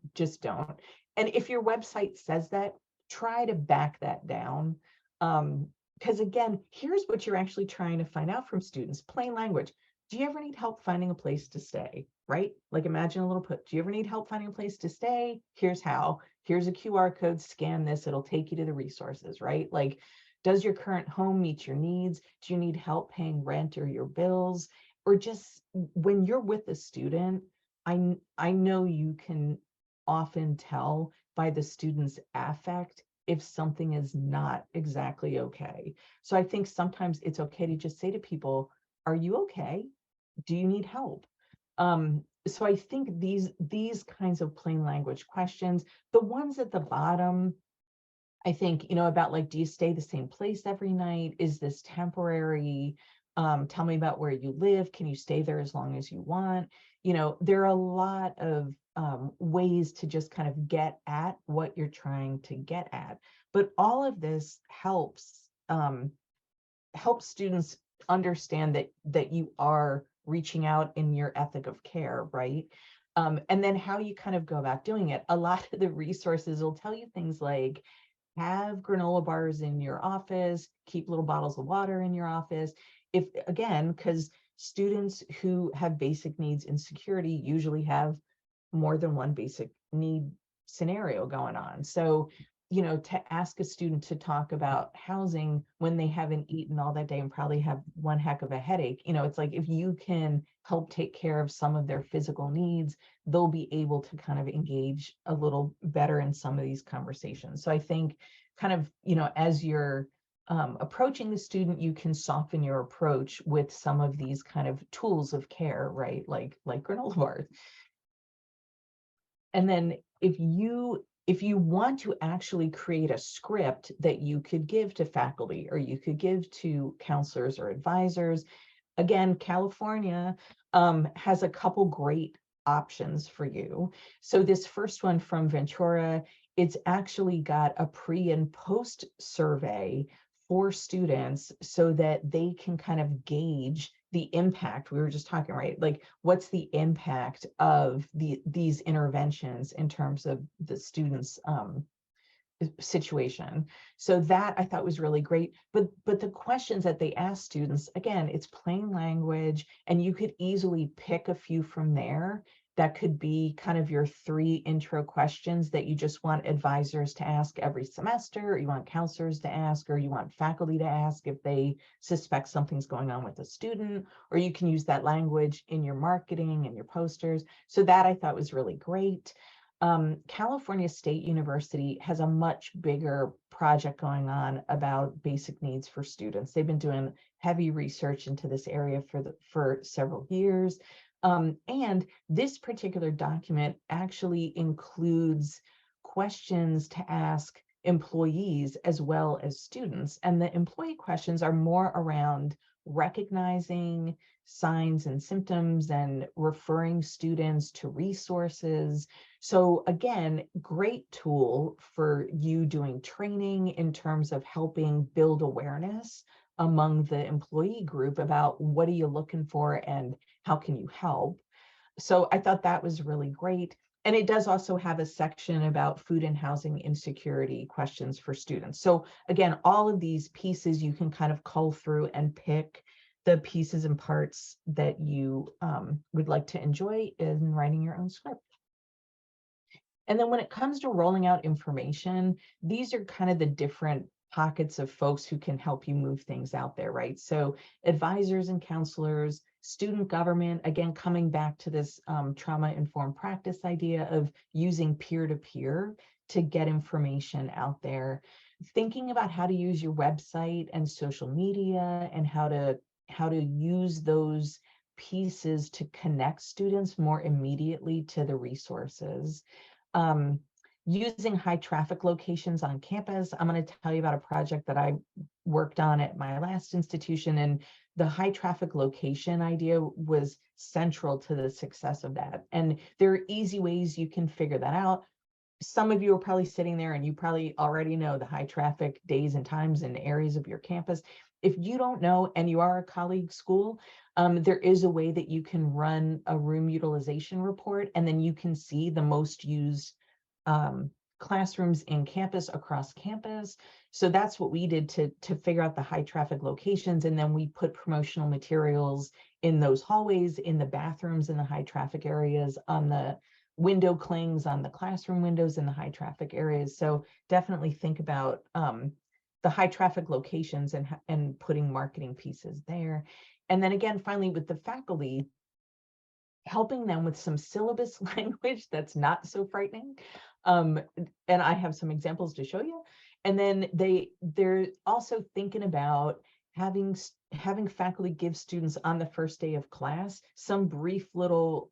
And if your website says that, try to back that down. Because again, here's what you're actually trying to find out from students, plain language. Do you ever need help finding a place to stay, right? Like imagine a little do you ever need help finding a place to stay? Here's how. Here's a QR code, scan this, it'll take you to the resources, right? Like, does your current home meet your needs? Do you need help paying rent or your bills? Or just when you're with a student, I know you can often tell by the student's affect if something is not exactly okay. So I think sometimes it's okay to just say to people, are you okay? Do you need help? So I think these kinds of plain language questions, the ones at the bottom, I think, about like, do you stay the same place every night? Is this temporary? Tell me about where you live. Can you stay there as long as you want? There are a lot of ways to just kind of get at what you're trying to get at. But all of this helps students understand that you are reaching out in your ethic of care, right? And then how you kind of go about doing it. A lot of the resources will tell you things like, have granola bars in your office, keep little bottles of water in your office. If, again, because students who have basic needs in security usually have more than one basic need scenario going on. So, to ask a student to talk about housing when they haven't eaten all that day and probably have one heck of a headache, it's like, if you can help take care of some of their physical needs, they'll be able to kind of engage a little better in some of these conversations. So I think kind of, as you're approaching the student, you can soften your approach with some of these kind of tools of care, right? Like granola bars. And then if you want to actually create a script that you could give to faculty or you could give to counselors or advisors, again, California has a couple great options for you. So this first one from Ventura, it's actually got a pre and post survey for students so that they can kind of gauge the impact. We were just talking, right? Like, what's the impact of these interventions in terms of the students' situation. So that I thought was really great. But the questions that they ask students, again, it's plain language, and you could easily pick a few from there that could be kind of your 3 intro questions that you just want advisors to ask every semester, or you want counselors to ask, or you want faculty to ask if they suspect something's going on with a student, or you can use that language in your marketing and your posters. So that I thought was really great. California State University has a much bigger project going on about basic needs for students. They've been doing heavy research into this area for several years. And this particular document actually includes questions to ask employees as well as students. And the employee questions are more around recognizing signs and symptoms and referring students to resources. So again, great tool for you doing training in terms of helping build awareness among the employee group about what are you looking for and how can you help. So I thought that was really great. And it does also have a section about food and housing insecurity questions for students. So again, all of these pieces you can kind of cull through and pick the pieces and parts that you would like to enjoy in writing your own script. And then when it comes to rolling out information, these are kind of the different pockets of folks who can help you move things out there, right? So advisors and counselors, student government, again, coming back to this trauma-informed practice idea of using peer-to-peer to get information out there, thinking about how to use your website and social media and how to use those pieces to connect students more immediately to the resources. Using high traffic locations on campus. I'm going to tell you about a project that I worked on at my last institution, and the high traffic location idea was central to the success of that. And there are easy ways you can figure that out. Some of you are probably sitting there and you probably already know the high traffic days and times and areas of your campus. If you don't know and you are a colleague school, there is a way that you can run a room utilization report, and then you can see the most used classrooms in campus across campus. So that's what we did to figure out the high traffic locations. And then we put promotional materials in those hallways, in the bathrooms, in the high traffic areas, on the window clings, on the classroom windows in the high traffic areas. So definitely think about the the high traffic locations and putting marketing pieces there. And then again, finally, with the faculty, helping them with some syllabus language that's not so frightening. And I have some examples to show you. And then they're also thinking about having faculty give students on the first day of class some brief little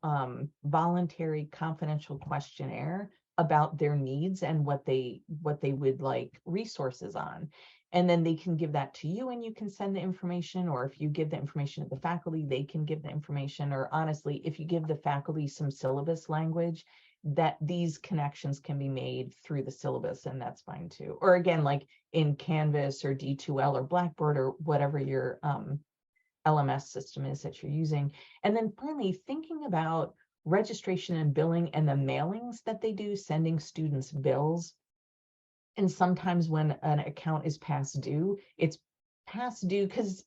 voluntary confidential questionnaire about their needs and what they would like resources on. And then they can give that to you and you can send the information, or if you give the information to the faculty, they can give the information, or honestly, if you give the faculty some syllabus language, that these connections can be made through the syllabus, and that's fine too. Or again, like in Canvas or D2L or Blackboard or whatever your LMS system is that you're using. And then finally, thinking about registration and billing and the mailings that they do, sending students bills. And sometimes when an account is past due, it's past due because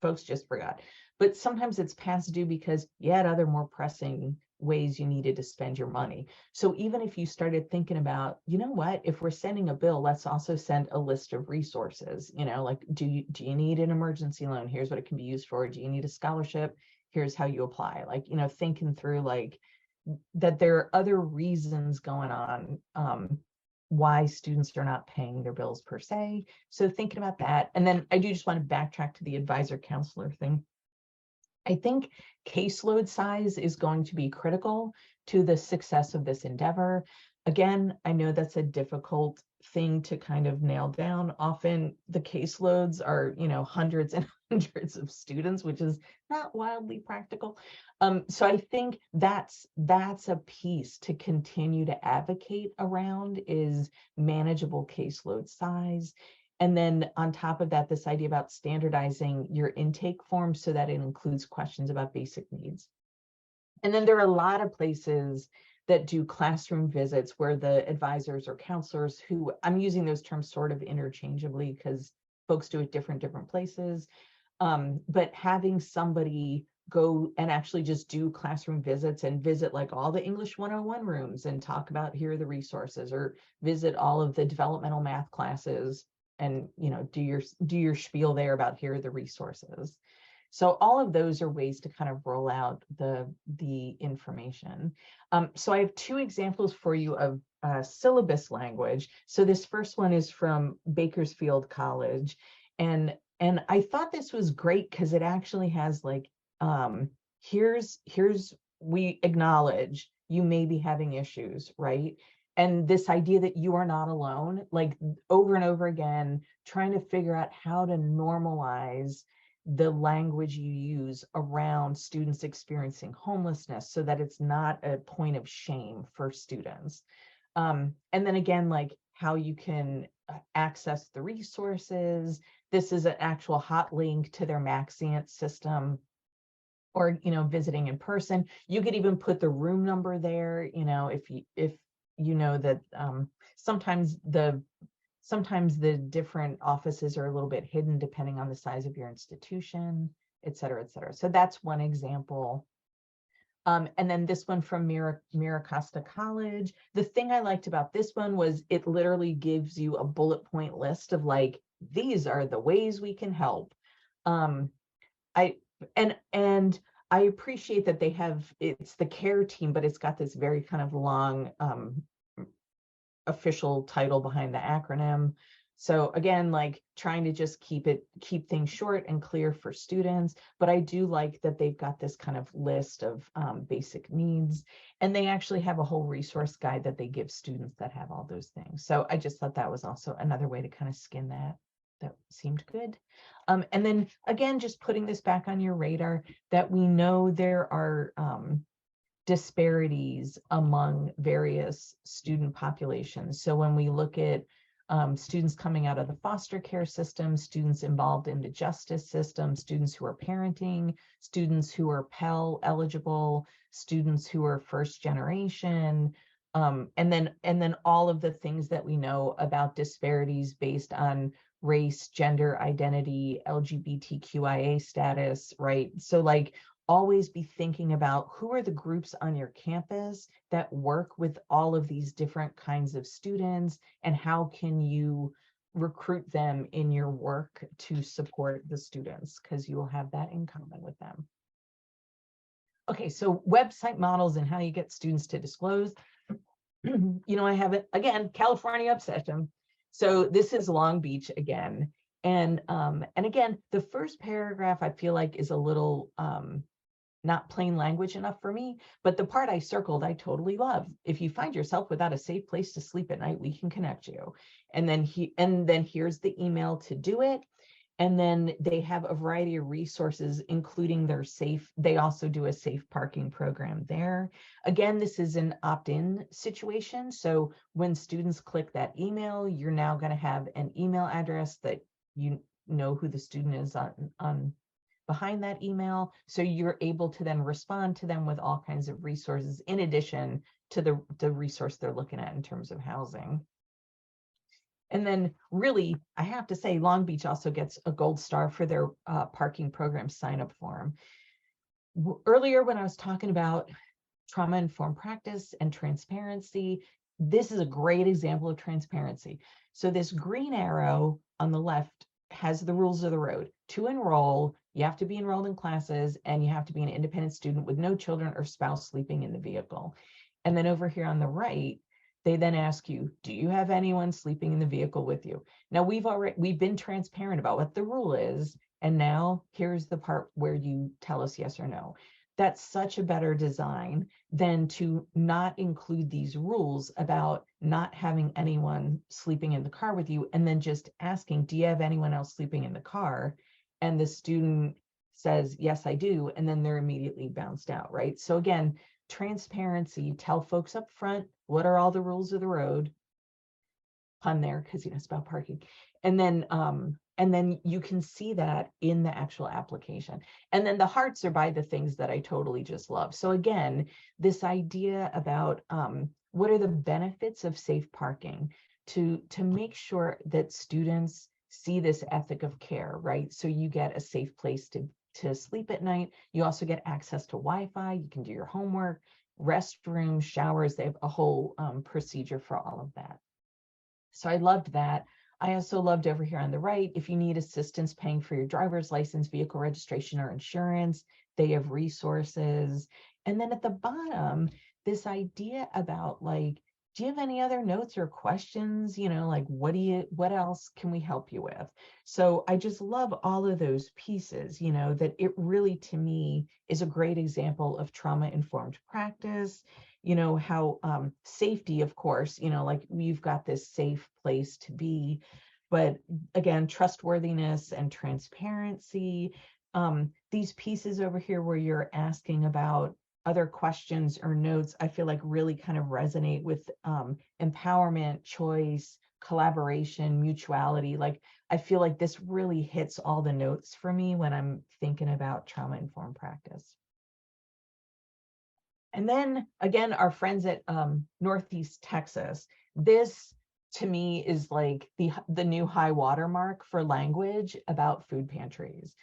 folks just forgot. But sometimes it's past due because you had other more pressing ways you needed to spend your money. So even if you started thinking about, you know what, if we're sending a bill, let's also send a list of resources, you know, like, do you need an emergency loan? Here's what it can be used for. Do you need a scholarship? Here's how you apply. Like, you know, thinking through like that there are other reasons going on why students are not paying their bills per se. So thinking about that. And then I do just want to backtrack to the advisor counselor thing. I think caseload size is going to be critical to the success of this endeavor. Again, I know that's a difficult thing to kind of nail down. Often the caseloads are, you know, hundreds and hundreds of students, which is not wildly practical. So I think that's a piece to continue to advocate around, is manageable caseload size. And then on top of that, this idea about standardizing your intake form so that it includes questions about basic needs. And then there are a lot of places that do classroom visits where the advisors or counselors, who I'm using those terms sort of interchangeably because folks do it different places. But having somebody go and actually just do classroom visits and visit like all the English 101 rooms and talk about, here are the resources, or visit all of the developmental math classes and, you know, do your spiel there about, here are the resources. So all of those are ways to kind of roll out the information. So I have two examples for you of syllabus language. So this first one is from Bakersfield College. And I thought this was great because it actually has like, here's we acknowledge you may be having issues, right? And this idea that you are not alone, like over and over again, trying to figure out how to normalize the language you use around students experiencing homelessness so that it's not a point of shame for students. And then again, like how you can access the resources. This is an actual hot link to their Maxient system, or, you know, visiting in person. You could even put the room number there, you know, if you know that sometimes the different offices are a little bit hidden depending on the size of your institution, et cetera, et cetera. So that's one example. And then this one from Miracosta College. The thing I liked about this one was it literally gives you a bullet point list of like, these are the ways we can help. I appreciate that they have, it's the CARE team, but it's got this very kind of long official title behind the acronym. So again, like trying to just keep things short and clear for students, but I do like that they've got this kind of list of basic needs, and they actually have a whole resource guide that they give students that have all those things. So I just thought that was also another way to kind of skin that seemed good. And then again, just putting this back on your radar, that we know there are disparities among various student populations. So when we look at students coming out of the foster care system, students involved in the justice system, students who are parenting, students who are Pell eligible, students who are first generation, and then all of the things that we know about disparities based on race, gender identity, LGBTQIA status, right? So like always be thinking about who are the groups on your campus that work with all of these different kinds of students, and how can you recruit them in your work to support the students, because you will have that in common with them. Okay, so website models and how you get students to disclose. I have it again, California obsession. So this is Long Beach again. And again, the first paragraph I feel like is a little not plain language enough for me, but the part I circled, I totally love. If you find yourself without a safe place to sleep at night, we can connect you. And then here's the email to do it. And then they have a variety of resources, including they also do a safe parking program there. Again, this is an opt-in situation. So when students click that email, you're now going to have an email address that you know who the student is on behind that email. So you're able to then respond to them with all kinds of resources in addition to the resource they're looking at in terms of housing. And then really, I have to say, Long Beach also gets a gold star for their parking program sign-up form. Earlier, when I was talking about trauma-informed practice and transparency, this is a great example of transparency. So this green arrow on the left has the rules of the road. To enroll, you have to be enrolled in classes, and you have to be an independent student with no children or spouse sleeping in the vehicle. And then over here on the right, they then ask you, do you have anyone sleeping in the vehicle with you? Now we've been transparent about what the rule is. And now here's the part where you tell us yes or no. That's such a better design than to not include these rules about not having anyone sleeping in the car with you, and then just asking, do you have anyone else sleeping in the car? And the student says, yes, I do. And then they're immediately bounced out, right? So again, transparency, tell folks up front, what are all the rules of the road? Pun there, because it's about parking. And then you can see that in the actual application. And then the hearts are by the things that I totally just love. So again, this idea about what are the benefits of safe parking to make sure that students see this ethic of care, right? So you get a safe place to sleep at night. You also get access to Wi-Fi. You can do your homework, restrooms, showers. They have a whole procedure for all of that. So I loved that. I also loved over here on the right, if you need assistance paying for your driver's license, vehicle registration, or insurance, they have resources. And then at the bottom, this idea about like, do you have any other notes or questions? Like, what else can we help you with? So I just love all of those pieces, that it really, to me, is a great example of trauma-informed practice. How safety, of course, like we've got this safe place to be, but again, trustworthiness and transparency, these pieces over here where you're asking about other questions or notes, I feel like really kind of resonate with empowerment, choice, collaboration, mutuality. Like, I feel like this really hits all the notes for me when I'm thinking about trauma-informed practice. And then again, our friends at Northeast Texas, this to me is like the new high watermark for language about food pantries.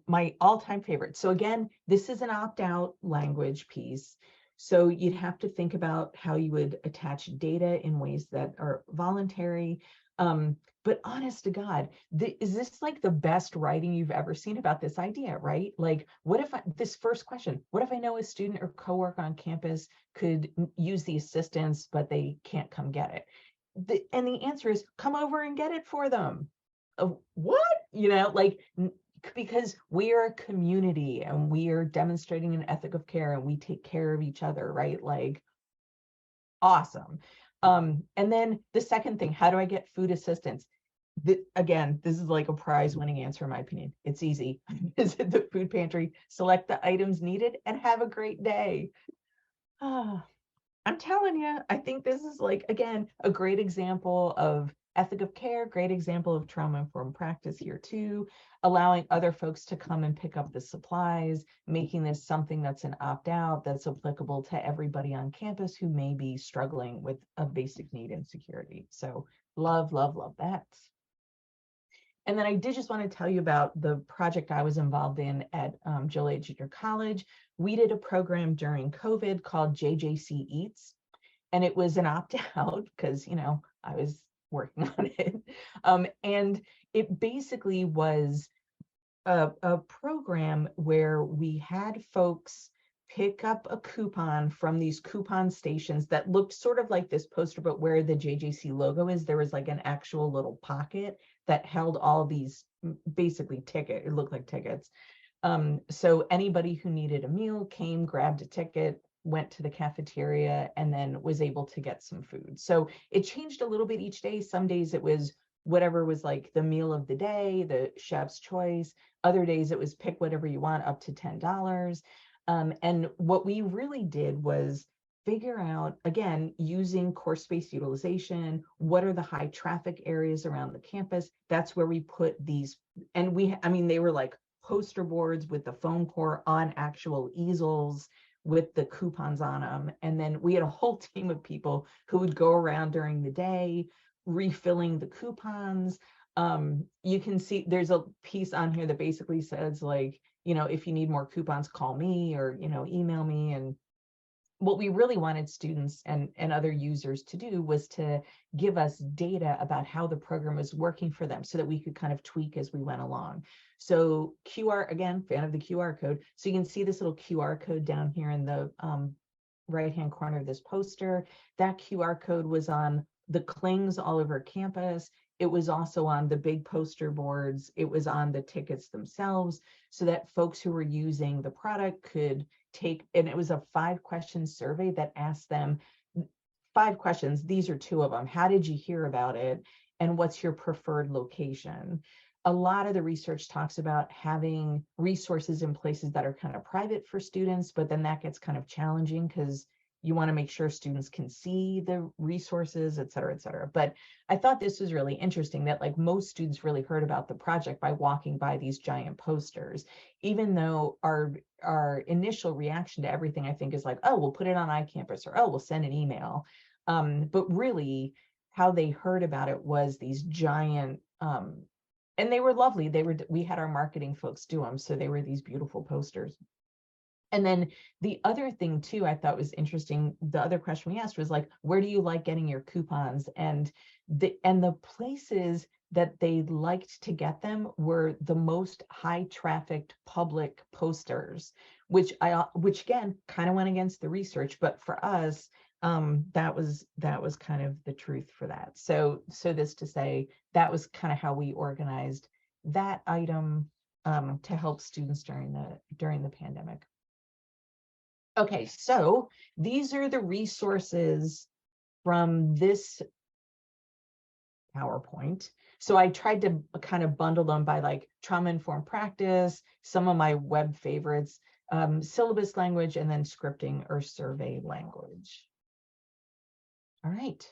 My all-time favorite. So again, this is an opt-out language piece. So you'd have to think about how you would attach data in ways that are voluntary. But honest to God, is this like the best writing you've ever seen about this idea, right? Like, what if this first question, what if I know a student or coworker on campus could use the assistance, but they can't come get it? And the answer is come over and get it for them. What? Because we are a community and we are demonstrating an ethic of care and we take care of each other, right? Like, awesome. And then the second thing, how do I get food assistance? Again, this is like a prize-winning answer in my opinion. It's easy. Visit the food pantry, select the items needed, and have a great day. I'm telling you, I think this is like, again, a great example of ethic of care, great example of trauma-informed practice here too, allowing other folks to come and pick up the supplies, making this something that's an opt-out that's applicable to everybody on campus who may be struggling with a basic need and security. So love, love, love that. And then I did just want to tell you about the project I was involved in at Joliet Junior College. We did a program during COVID called JJC Eats, and it was an opt-out because, I was working on it. And it basically was a program where we had folks pick up a coupon from these coupon stations that looked sort of like this poster, but where the JJC logo is, there was like an actual little pocket that held all these basically it looked like tickets. So anybody who needed a meal came, grabbed a ticket, went to the cafeteria, and then was able to get some food. So it changed a little bit each day. Some days it was whatever was like the meal of the day, the chef's choice. Other days it was pick whatever you want, up to $10. And what we really did was figure out, again, using course space utilization, what are the high traffic areas around the campus? That's where we put these, and they were like poster boards with the foam core on actual easels with the coupons on them. And then we had a whole team of people who would go around during the day refilling the coupons. You can see there's a piece on here that basically says, like, if you need more coupons, call me, or, email me. And what we really wanted students and other users to do was to give us data about how the program was working for them so that we could kind of tweak as we went along. So QR, again, fan of the QR code. So you can see this little QR code down here in the right-hand corner of this poster. That QR code was on the clings all over campus. It was also on the big poster boards. It was on the tickets themselves, so that folks who were using the product could take, and it was a 5-question survey that asked them 5 questions. These are 2 of them. How did you hear about it? And what's your preferred location? A lot of the research talks about having resources in places that are kind of private for students, but then that gets kind of challenging because you want to make sure students can see the resources, et cetera, et cetera. But I thought this was really interesting that, like, most students really heard about the project by walking by these giant posters, even though our initial reaction to everything, I think, is like, oh, we'll put it on iCampus, or, oh, we'll send an email. But really how they heard about it was these giant, and they were lovely. We had our marketing folks do them. So they were these beautiful posters. And then the other thing too, I thought was interesting, the other question we asked was, like, where do you like getting your coupons? And the places that they liked to get them were the most high trafficked public posters, which again kind of went against the research, but for us, that was kind of the truth for that. So this to say, that was kind of how we organized that item to help students during the pandemic. Okay, so these are the resources from this PowerPoint. So I tried to kind of bundle them by, like, trauma-informed practice, some of my web favorites, syllabus language, and then scripting or survey language. All right.